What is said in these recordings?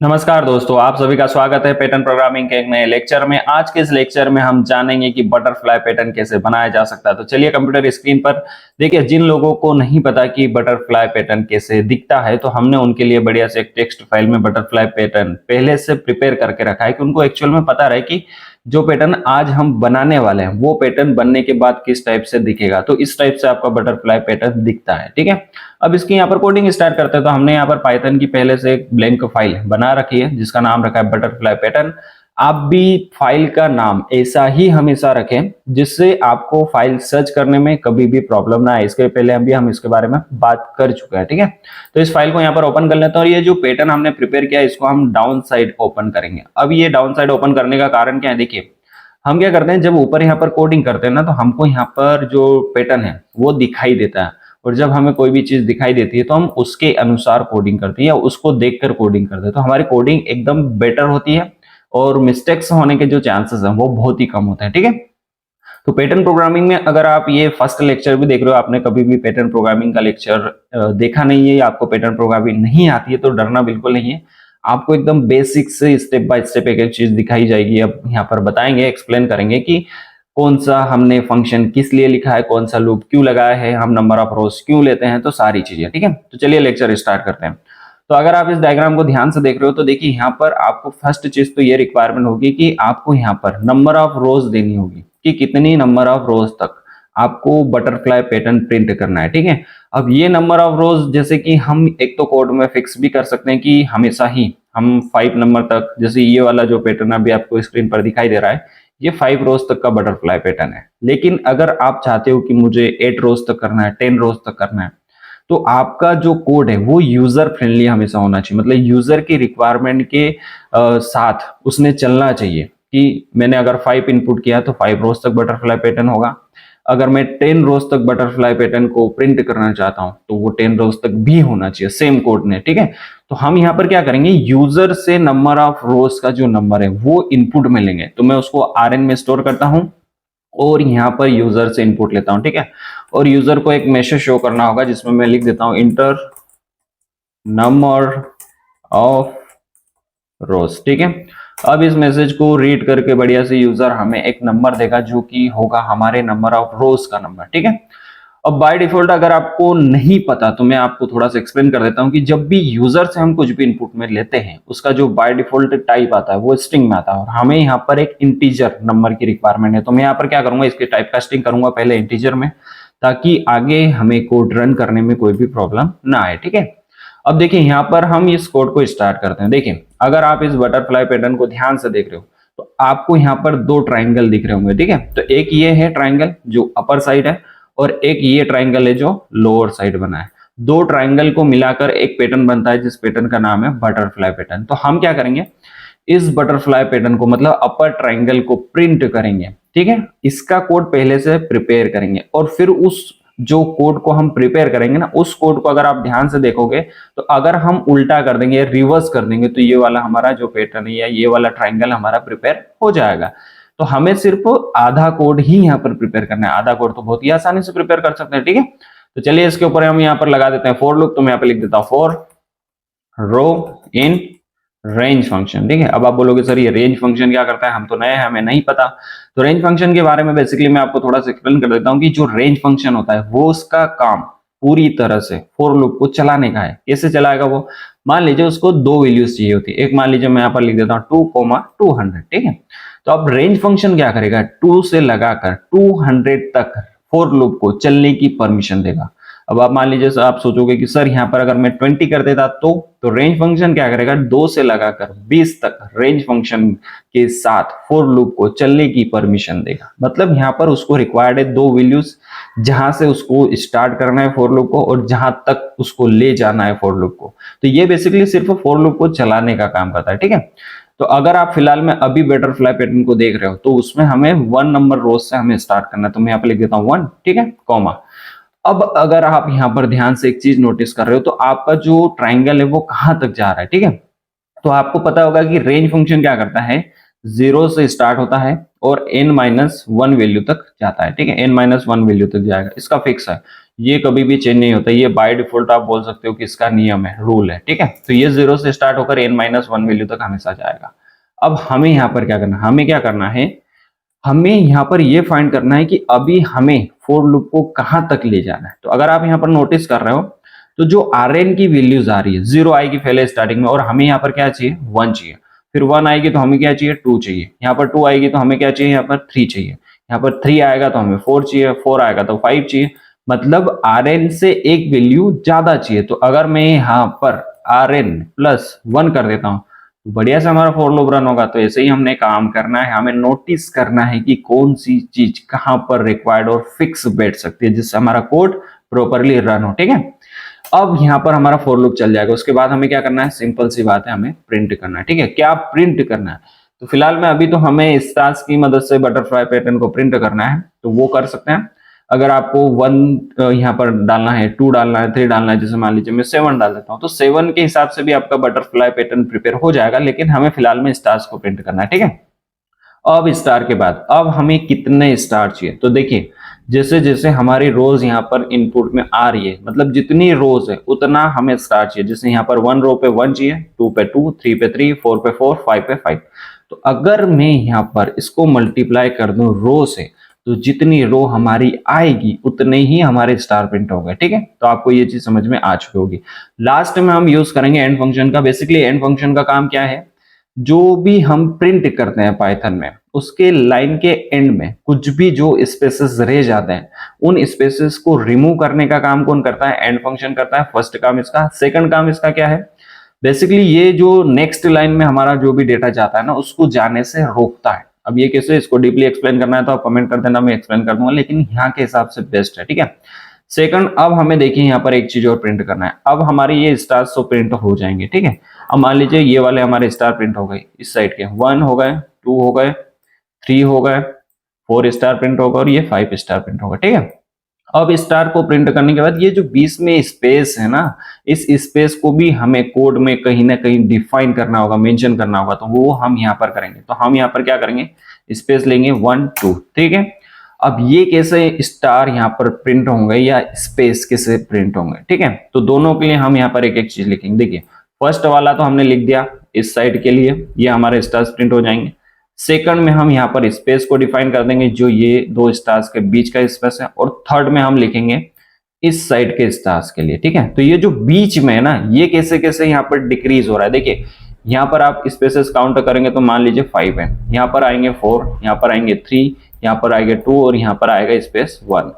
नमस्कार दोस्तों, आप सभी का स्वागत है पैटर्न प्रोग्रामिंग के एक नए लेक्चर में। आज के इस लेक्चर में हम जानेंगे कि बटरफ्लाई पैटर्न कैसे बनाया जा सकता है। तो चलिए कंप्यूटर स्क्रीन पर देखिए, जिन लोगों को नहीं पता कि बटरफ्लाई पैटर्न कैसे दिखता है तो हमने उनके लिए बढ़िया से एक टेक्स्ट फाइल में बटरफ्लाई पैटर्न पहले से प्रिपेयर करके रखा है कि उनको एक्चुअल में पता रहे कि जो पैटर्न आज हम बनाने वाले हैं वो पैटर्न बनने के बाद किस टाइप से दिखेगा। तो इस टाइप से आपका बटरफ्लाई पैटर्न दिखता है, ठीक है। अब इसकी यहाँ पर कोडिंग स्टार्ट करते हैं। तो हमने यहाँ पर पाइथन की पहले से एक ब्लैंक फाइल बना रखी है जिसका नाम रखा है बटरफ्लाई पैटर्न। आप भी फाइल का नाम ऐसा ही हमेशा रखें जिससे आपको फाइल सर्च करने में कभी भी प्रॉब्लम ना आए। इसके पहले अभी हम इसके बारे में बात कर चुके हैं, ठीक है। तो इस फाइल को यहाँ पर ओपन कर लेते हैं और ये जो पैटर्न हमने प्रिपेयर किया है इसको हम डाउन साइड ओपन करेंगे। अब ये डाउन साइड ओपन करने का कारण क्या है, देखिए हम क्या करते हैं, जब ऊपर यहाँ पर कोडिंग करते हैं ना तो हमको यहाँ पर जो पैटर्न है वो दिखाई देता है, और जब हमें कोई भी चीज दिखाई देती है तो हम उसके अनुसार कोडिंग करते हैं या उसको देखकर कोडिंग करते हैं। तो हमारी कोडिंग एकदम बेटर होती है और मिस्टेक्स होने के जो चांसेस हैं वो बहुत ही कम होते हैं, ठीक है। तो पैटर्न प्रोग्रामिंग में अगर आप ये फर्स्ट लेक्चर भी देख रहे हो, आपने कभी भी पैटर्न प्रोग्रामिंग का लेक्चर देखा नहीं है या आपको पैटर्न प्रोग्रामिंग नहीं आती है तो डरना बिल्कुल नहीं है। आपको एकदम बेसिक से स्टेप बाय स्टेप एक एक चीज दिखाई जाएगी। अब यहाँ पर बताएंगे, एक्सप्लेन करेंगे कि कौन सा हमने फंक्शन किस लिए लिखा है, कौन सा लूप क्यों लगाया है, हम नंबर ऑफ रोज क्यों लेते हैं, तो सारी चीजें, ठीक है। तो चलिए लेक्चर स्टार्ट करते हैं। तो अगर आप इस डायग्राम को ध्यान से देख रहे हो तो देखिए यहाँ पर आपको फर्स्ट चीज तो ये रिक्वायरमेंट होगी कि आपको यहाँ पर नंबर ऑफ रोज देनी होगी कि कितनी नंबर ऑफ रोज तक आपको बटरफ्लाई पैटर्न प्रिंट करना है, ठीक है। अब ये नंबर ऑफ रोज जैसे कि हम एक तो कोड में फिक्स भी कर सकते हैं कि हमेशा ही हम 5 नंबर तक, जैसे ये वाला जो पैटर्न अभी आपको स्क्रीन पर दिखाई दे रहा है ये 5 रोज तक का बटरफ्लाई पैटर्न है। लेकिन अगर आप चाहते हो कि मुझे 8 रोज तक करना है, 10 रोज तक करना है, तो आपका जो कोड है वो यूजर फ्रेंडली हमेशा होना चाहिए। मतलब यूजर की रिक्वायरमेंट के साथ उसने चलना चाहिए कि मैंने अगर 5 इनपुट किया तो 5 रोज तक बटरफ्लाई पैटर्न होगा। अगर मैं 10 रोज तक बटरफ्लाई पैटर्न को प्रिंट करना चाहता हूं तो वो 10 रोज तक भी होना चाहिए सेम कोड ने, ठीक है। तो हम यहाँ पर क्या करेंगे, यूजर से नंबर ऑफ रोज का जो नंबर है वो इनपुट में लेंगे। तो मैं उसको आरएन में स्टोर करता हूं और यहाँ पर यूजर से इनपुट लेता हूं, ठीक है। और यूजर को एक मैसेज शो करना होगा जिसमें मैं लिख देता हूं इंटर नंबर ऑफ रोज, ठीक है। अब इस मैसेज को रीड करके बढ़िया से यूजर हमें एक नंबर देगा जो कि होगा हमारे नंबर ऑफ रोज का नंबर, ठीक है। अब बाय डिफॉल्ट अगर आपको नहीं पता तो मैं आपको थोड़ा सा एक्सप्लेन कर देता हूं कि जब भी यूजर से हम कुछ भी इनपुट में लेते हैं उसका जो बाय डिफॉल्ट टाइप आता है वो स्ट्रिंग में आता है और हमें यहाँ पर एक इंटीजर नंबर की रिक्वायरमेंट है। तो मैं यहाँ पर क्या करूंगा, इसके टाइप कास्टिंग करूंगा पहले इंटीजर में, ताकि आगे हमें कोड रन करने में कोई भी प्रॉब्लम ना आए, ठीक है। अब देखिए यहाँ पर हम इस कोड को स्टार्ट करते हैं। देखिए अगर आप इस बटरफ्लाई पैटर्न को ध्यान से देख रहे हो तो आपको यहाँ पर 2 ट्राइंगल दिख रहे होंगे, ठीक है। तो एक ये है ट्राइंगल जो अपर साइड है और एक ये ट्राइंगल है जो लोअर साइड बना है। 2 ट्राइंगल को मिलाकर एक पैटर्न बनता है जिस पैटर्न का नाम है बटरफ्लाई पैटर्न। तो हम क्या करेंगे, इस बटरफ्लाई पैटर्न को मतलब अपर ट्राइंगल को प्रिंट करेंगे, ठीक है। इसका कोड पहले से प्रिपेयर करेंगे और फिर उस जो कोड को हम प्रिपेयर करेंगे ना उस कोड को अगर आप ध्यान से देखोगे तो अगर हम उल्टा कर देंगे, रिवर्स कर देंगे, तो ये वाला हमारा जो पैटर्न है या ये वाला ट्राइंगल हमारा प्रिपेयर हो जाएगा। तो हमें सिर्फ आधा कोड ही यहाँ पर प्रिपेयर करना है। आधा कोड तो बहुत ही आसानी से प्रिपेयर कर सकते हैं, ठीक है। तो चलिए इसके ऊपर हम यहाँ पर लगा देते हैं फॉर लूप। तो मैं यहाँ पे लिख देता हूँ for row in range function, ठीक है। अब आप बोलोगे सर ये रेंज फंक्शन क्या करता है, हम तो नए हैं, हमें नहीं पता। तो रेंज फंक्शन के बारे में बेसिकली मैं आपको थोड़ा सा एक्सप्लेन कर देता हूँ कि जो रेंज फंक्शन होता है वो उसका काम पूरी तरह से फॉर लूप को चलाने का है। कैसे चलाएगा वो, मान लीजिए उसको 2 वैल्यूज चाहिए होती है। एक मान लीजिए मैं यहाँ पर लिख देता हूँ 2,200, ठीक है। तो अब रेंज फंक्शन क्या करेगा, 2 से लगाकर 200 तक फॉर लूप को चलने की परमिशन देगा। अब आप मान लीजिए आप सोचोगे कि सर यहाँ पर अगर मैं 20 कर देता तो रेंज फंक्शन क्या करेगा, 2 से लगाकर 20 तक रेंज फंक्शन के साथ फॉर लूप को चलने की परमिशन देगा। मतलब यहाँ पर उसको रिक्वायर्ड है 2 वैल्यूज, जहां से उसको स्टार्ट करना है फॉर लूप को और जहां तक उसको ले जाना है फॉर लूप को। तो ये बेसिकली सिर्फ फॉर लूप को चलाने का काम करता है, ठीक है। तो अगर आप फिलहाल में अभी बटरफ्लाई पैटर्न को देख रहे हो तो उसमें हमें 1 नंबर रोज से हमें स्टार्ट करना है। तो मैं यहाँ पे लिख देता हूँ 1, ठीक है, कॉमा। अब अगर आप यहाँ पर ध्यान से एक चीज नोटिस कर रहे हो तो आपका जो ट्राइंगल है वो कहां तक जा रहा है, ठीक है। तो आपको पता होगा कि रेंज फंक्शन क्या करता है, 0 से स्टार्ट होता है और n-1 वैल्यू तक जाता है, ठीक है। n-1 वैल्यू तक जाएगा, इसका फिक्स है। ये कभी भी चेंज नहीं होता, ये बाय डिफॉल्ट आप बोल सकते हो कि इसका नियम है, रूल है, ठीक है। तो ये 0 से स्टार्ट होकर n-1 वैल्यू तक हमेशा जाएगा। अब हमें यहाँ पर क्या करना है, हमें क्या करना है, हमें यहाँ पर ये फाइंड करना है कि अभी हमें फॉर लूप को कहाँ तक ले जाना है। तो अगर आप यहाँ पर नोटिस कर रहे हो तो जो Rn की वैल्यूज आ रही है, 0 आएगी पहले स्टार्टिंग में, और हमें यहाँ पर क्या चाहिए, 1 चाहिए। फिर 1 आएगी तो हमें क्या चाहिए, 2 चाहिए। यहाँ पर 2 आएगी तो हमें क्या चाहिए, यहाँ पर 3 चाहिए। यहाँ पर 3 आएगा तो हमें 4 चाहिए, 4 आएगा तो 5 चाहिए। मतलब Rn से एक वैल्यू ज्यादा चाहिए। तो अगर मैं यहाँ पर Rn प्लस 1 कर देता हूँ तो बढ़िया से हमारा फॉर लूप रन होगा। तो ऐसे ही हमने काम करना है, हमें नोटिस करना है कि कौन सी चीज कहां पर रिक्वायर्ड और फिक्स बैठ सकती है जिससे हमारा कोड प्रॉपरली रन हो, ठीक है। अब यहाँ पर हमारा फॉर लूप चल जाएगा। उसके बाद हमें क्या करना है, सिंपल सी बात है, हमें प्रिंट करना है, ठीक है। क्या प्रिंट करना है, तो फिलहाल में अभी तो हमें स्टार्स की मदद से बटरफ्लाई पैटर्न को प्रिंट करना है, तो वो कर सकते हैं। अगर आपको 1 यहाँ पर डालना है, 2 डालना है, 3 डालना है, जैसे मान लीजिए मैं 7 डाल देता हूँ, तो 7 के हिसाब से भी आपका बटरफ्लाई पैटर्न प्रिपेयर हो जाएगा। लेकिन हमें फिलहाल में स्टार्स को प्रिंट करना है, ठीक है। अब स्टार के बाद अब हमें कितने स्टार चाहिए, तो देखिए जैसे जैसे हमारी रोज यहाँ पर इनपुट में आ रही है, मतलब जितनी रोज है उतना हमें स्टार चाहिए। जैसे यहाँ पर 1 रो पे 1 चाहिए, 2 पे 2, 3 पे 3, 4 पे 4, 5 पे 5। तो अगर मैं यहाँ पर इसको मल्टीप्लाई कर दूं रो से, तो जितनी रो हमारी आएगी उतने ही हमारे स्टार प्रिंट हो गए, ठीक है। तो आपको ये चीज समझ में आ चुकी होगी। लास्ट में हम यूज करेंगे एंड फंक्शन का। बेसिकली एंड फंक्शन का काम क्या है, जो भी हम प्रिंट करते हैं पाइथन में, उसके लाइन के एंड में कुछ भी जो स्पेसेस रह जाते हैं, उन स्पेसेस को रिमूव करने का काम कौन करता है, एंड फंक्शन करता है। फर्स्ट काम इसका। सेकंड काम इसका क्या है, बेसिकली ये जो नेक्स्ट लाइन में हमारा जो भी डेटा जाता है ना, उसको जाने से रोकता है। अब ये कैसे, इसको डीपली एक्सप्लेन करना है तो आप कमेंट कर देना, मैं एक्सप्लेन कर दूंगा, लेकिन यहाँ के हिसाब से बेस्ट है, ठीक है। सेकंड, अब हमें देखिए यहाँ पर एक चीज और प्रिंट करना है। अब हमारे ये स्टार्स तो प्रिंट हो जाएंगे, ठीक है। अब मान लीजिए ये वाले हमारे स्टार प्रिंट हो गए, इस साइड के 1 हो गए, 2 हो गए, 3 हो गए, 4 स्टार प्रिंट होगा और ये 5 स्टार प्रिंट होगा, ठीक है। अब स्टार को प्रिंट करने के बाद ये जो बीच में स्पेस है ना, इस स्पेस को भी हमें कोड में कहीं ना कहीं डिफाइन करना होगा, मेंशन करना होगा। तो वो हम यहाँ पर करेंगे। तो हम यहाँ पर क्या करेंगे, स्पेस लेंगे 1 2, ठीक है। अब ये कैसे स्टार यहाँ पर प्रिंट होंगे या स्पेस कैसे प्रिंट होंगे, ठीक है। तो दोनों के लिए हम यहाँ पर एक एक चीज लिखेंगे। देखिए फर्स्ट वाला तो हमने लिख दिया, इस साइड के लिए ये हमारे स्टार्स प्रिंट हो जाएंगे। सेकंड में हम यहाँ पर स्पेस को डिफाइन कर देंगे, जो ये दो स्टार्स के बीच का स्पेस है। और थर्ड में हम लिखेंगे इस साइड के स्टार्स के लिए, ठीक है। तो ये जो बीच में है ना, ये कैसे कैसे यहाँ पर डिक्रीज हो रहा है। देखिए यहाँ पर आप स्पेसेस काउंट करेंगे तो मान लीजिए 5 है, यहाँ पर आएंगे 4, यहाँ पर आएंगे 3, यहाँ पर आएगा 2 और यहाँ पर आएगा स्पेस 1।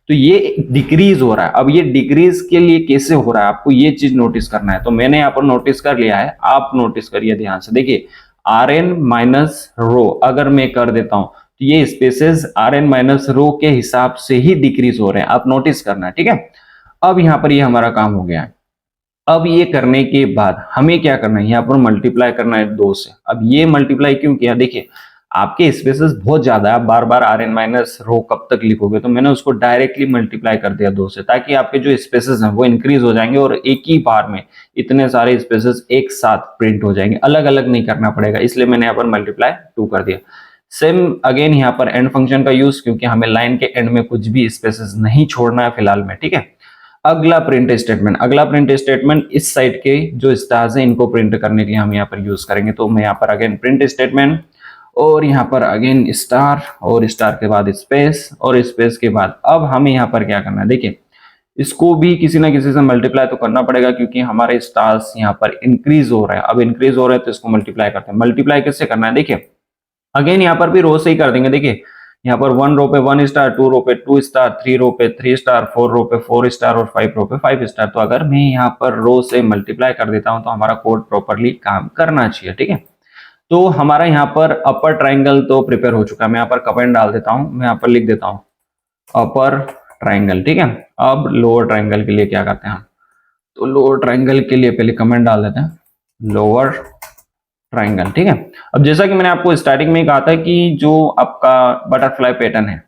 तो ये डिक्रीज हो रहा है। अब ये डिक्रीज के लिए कैसे हो रहा है, आपको ये चीज नोटिस करना है। तो मैंने यहाँ पर नोटिस कर लिया है, आप नोटिस करिए ध्यान से। देखिए Rn माइनस रो अगर मैं कर देता हूं तो ये स्पेसेस Rn माइनस रो के हिसाब से ही डिक्रीज हो रहे हैं, आप नोटिस करना है, ठीक है। अब यहाँ पर ये हमारा काम हो गया है। अब ये करने के बाद हमें क्या करना है, यहाँ पर मल्टीप्लाई करना है 2 से। अब ये मल्टीप्लाई क्यों किया, देखिए आपके स्पेसेस बहुत ज्यादा है, बार बार Rn माइनस रो कब तक लिखोगे, तो मैंने उसको डायरेक्टली मल्टीप्लाई कर दिया 2 से, ताकि आपके जो स्पेसेस हैं वो इंक्रीज हो जाएंगे और एक ही बार में इतने सारे स्पेसेस एक साथ प्रिंट हो जाएंगे, अलग अलग नहीं करना पड़ेगा। इसलिए मैंने यहाँ पर मल्टीप्लाई 2 कर दिया। सेम अगेन यहाँ पर एंड फंक्शन का यूज, क्योंकि हमें लाइन के एंड में कुछ भी स्पेसेस नहीं छोड़ना है फिलहाल में, ठीक है। अगला प्रिंट स्टेटमेंट, अगला प्रिंट स्टेटमेंट इस साइड के जो स्टार्स हैं इनको प्रिंट करने के लिए हम यहाँ पर यूज करेंगे। तो मैं यहाँ पर अगेन प्रिंट स्टेटमेंट और यहाँ पर अगेन स्टार और स्टार के बाद स्पेस और स्पेस के बाद अब हमें यहाँ पर क्या करना है, देखिए इसको भी किसी ना किसी से मल्टीप्लाई तो करना पड़ेगा, क्योंकि हमारे स्टार्स यहाँ पर इंक्रीज हो रहे हैं। अब इंक्रीज हो रहे हैं तो इसको मल्टीप्लाई करते हैं। मल्टीप्लाई किससे करना है, देखिए अगेन यहाँ पर भी रो से ही कर देंगे। देखिए यहाँ पर 1 रो पे 1 स्टार, 2 रो पे 2 स्टार, 3 रो पे 3 स्टार, 4 रो पे 4 स्टार और 5 रो पे 5 स्टार। तो अगर मैं यहाँ पर रो से मल्टीप्लाई कर देता हूँ तो हमारा कोड प्रॉपरली काम करना चाहिए, ठीक है। तो हमारा यहाँ पर अपर ट्राइंगल तो प्रिपेयर हो चुका है। मैं यहाँ पर कमेंट डाल देता हूँ, मैं यहाँ पर लिख देता हूँ अपर ट्राइंगल, ठीक है। अब लोअर ट्राइंगल के लिए क्या करते हैं हम, तो लोअर ट्राइंगल के लिए पहले कमेंट डाल देते हैं लोअर ट्राइंगल, ठीक है। अब जैसा कि मैंने आपको स्टार्टिंग में कहा था कि जो आपका बटरफ्लाई पैटर्न है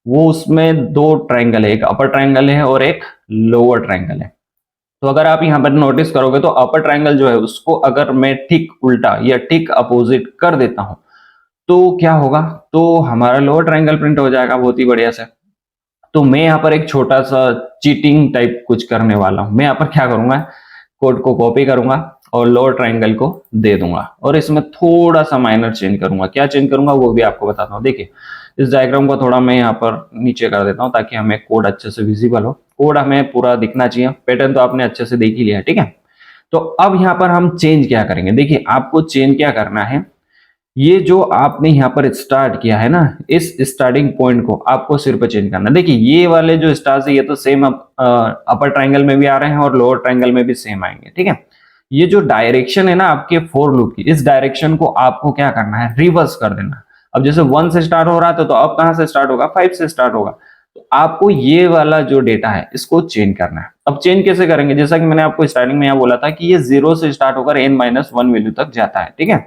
वो उसमें 2 ट्राइंगल है, एक अपर ट्राइंगल है और एक लोअर ट्राइंगल है। तो अगर आप यहाँ पर नोटिस करोगे तो अपर ट्राइंगल जो है उसको अगर मैं ठीक उल्टा या ठीक अपोजिट कर देता हूं तो क्या होगा, तो हमारा लोअर ट्राइंगल प्रिंट हो जाएगा बहुत ही बढ़िया से। तो मैं यहाँ पर एक छोटा सा चीटिंग टाइप कुछ करने वाला हूं। मैं यहाँ पर क्या करूंगा, कोड को कॉपी करूंगा और लोअर ट्राइंगल को दे दूंगा और इसमें थोड़ा सा माइनर चेंज करूंगा। क्या चेंज करूंगा वो भी आपको बताता हूँ। देखिए इस डायग्राम को थोड़ा मैं यहाँ पर नीचे कर देता हूँ ताकि हमें कोड अच्छे से विजिबल हो। कोड हमें पूरा दिखना चाहिए। पैटर्न तो आपने अच्छे से देख ही लिया है, ठीक है। तो अब यहाँ पर हम चेंज क्या करेंगे, देखिए आपको चेंज क्या करना है, ये जो आपने यहाँ पर स्टार्ट किया है ना, इस स्टार्टिंग पॉइंट को आपको सिर्फ चेंज करना है। देखिए ये वाले जो स्टार्स है ये तो सेम अपर ट्राइंगल में भी आ रहे हैं और लोअर ट्राइंगल में भी सेम आएंगे, ठीक है। ये जो डायरेक्शन है ना आपके फॉर लूप की, इस डायरेक्शन को आपको क्या करना है, रिवर्स कर देना। अब जैसे 1 से स्टार्ट हो रहा था तो अब कहां से स्टार्ट होगा, 5 से स्टार्ट होगा। तो आपको ये वाला जो डेटा है इसको चेंज करना है। अब चेंज कैसे करेंगे, जैसा कि मैंने आपको स्टार्टिंग में यहाँ बोला था कि ये 0 से स्टार्ट होकर n-1 वैल्यू तक जाता है, ठीक है।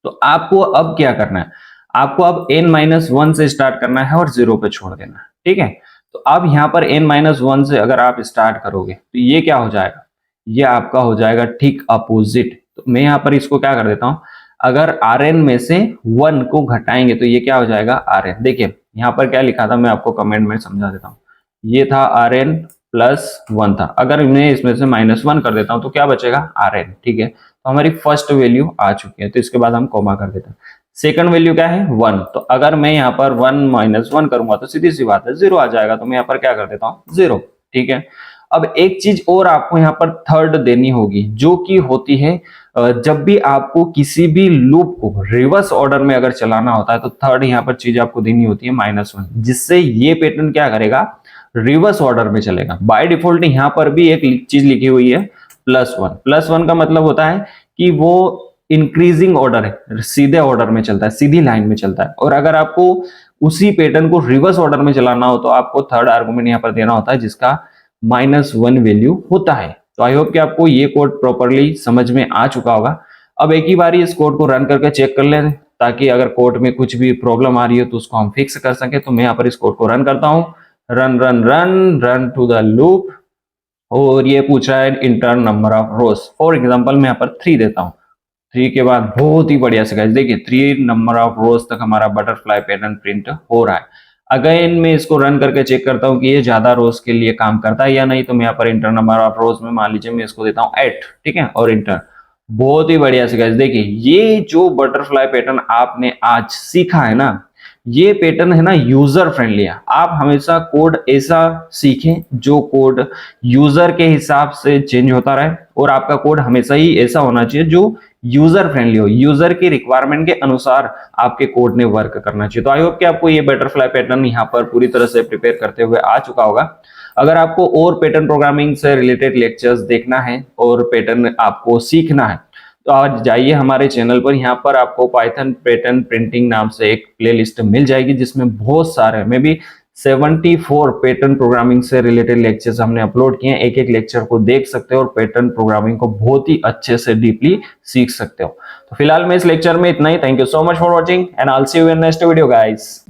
तो आपको अब क्या करना है, आपको अब n-1 से स्टार्ट करना है और 0 पे छोड़ देना है, ठीक है। तो अब यहाँ पर n-1 से अगर आप स्टार्ट करोगे तो ये क्या हो जाएगा, ये आपका हो जाएगा ठीक अपोजिट। तो मैं यहाँ पर इसको क्या कर देता हूँ, अगर Rn में से 1 को घटाएंगे तो ये क्या हो जाएगा Rn। देखिए यहाँ पर क्या लिखा था मैं आपको कमेंट में समझा देता हूँ। ये था Rn+1 था, अगर मैं इसमें से -1 कर देता हूँ तो क्या बचेगा Rn, ठीक है। तो हमारी फर्स्ट वैल्यू आ चुकी है, तो इसके बाद हम कॉमा कर देते हैं। सेकंड वैल्यू क्या है 1, तो अगर मैं यहाँ पर 1-1 करूंगा तो सीधी सी बात है 0 आ जाएगा, तो मैं यहाँ पर क्या कर देता हूँ 0, ठीक है। अब एक चीज और आपको यहाँ पर थर्ड देनी होगी, जो कि होती है जब भी आपको किसी भी लूप को रिवर्स ऑर्डर में अगर चलाना होता है तो थर्ड यहाँ पर चीज आपको देनी होती है -1, जिससे ये पैटर्न क्या करेगा, रिवर्स ऑर्डर में चलेगा। बाय डिफॉल्ट यहाँ पर भी एक चीज लिखी हुई है +1। +1 का मतलब होता है कि वो इंक्रीजिंग ऑर्डर है, सीधे ऑर्डर में चलता है, सीधी लाइन में चलता है। और अगर आपको उसी पैटर्न को रिवर्स ऑर्डर में चलाना हो तो आपको थर्ड आर्गुमेंट यहाँ पर देना होता है जिसका -1 वैल्यू होता है। तो आई होप कि आपको ये कोड प्रॉपरली समझ में आ चुका होगा। अब एक ही बार इस कोड को रन करके चेक कर लें ताकि अगर कोड में कुछ भी प्रॉब्लम आ रही है तो उसको हम फिक्स कर सके। तो मैं यहाँ पर इस कोड को रन करता हूँ, run run run run to the loop, और ये पूछ रहा है enter number of rows. For example मैं यहाँ पर 3 देता हूँ। 3 के बाद बहुत ही बढ़िया से गाइस देखिए 3 नंबर ऑफ रोज तक हमारा बटरफ्लाई पैटर्न प्रिंट हो रहा है। अगेन मैं इसको रन करके चेक करता हूँ कि ये ज्यादा रोज के लिए काम करता है या नहीं। तो मैं यहाँ पर इंटर नंबर ऑफ रोज में मान लीजिए मैं इसको देता हूँ 8, ठीक है, और इंटर। बहुत ही बढ़िया से गाइस देखिए ये जो बटरफ्लाई पैटर्न आपने आज सीखा है ना, ये पैटर्न है ना यूजर फ्रेंडली है। आप हमेशा कोड ऐसा सीखें जो कोड यूजर के हिसाब से चेंज होता रहे, और आपका कोड हमेशा ही ऐसा होना चाहिए जो यूजर फ्रेंडली हो, यूजर की रिक्वायरमेंट के अनुसार आपके कोड ने वर्क करना चाहिए। तो आई होप कि आपको ये बटरफ्लाई पैटर्न यहाँ पर पूरी तरह से प्रिपेयर करते हुए आ चुका होगा। अगर आपको और पैटर्न प्रोग्रामिंग से रिलेटेड लेक्चर्स देखना है और पैटर्न आपको सीखना है तो आज जाइए हमारे चैनल पर। यहाँ पर आपको पाइथन पैटर्न प्रिंटिंग नाम से एक प्लेलिस्ट मिल जाएगी जिसमें बहुत सारे मे बी 74 पैटर्न प्रोग्रामिंग से रिलेटेड लेक्चर्स हमने अपलोड किए हैं। एक एक लेक्चर को देख सकते हो और पैटर्न प्रोग्रामिंग को बहुत ही अच्छे से डीपली सीख सकते हो। तो फिलहाल मैं इस लेक्चर में इतना ही। Thank you so much for watching and I will see you in next video guys.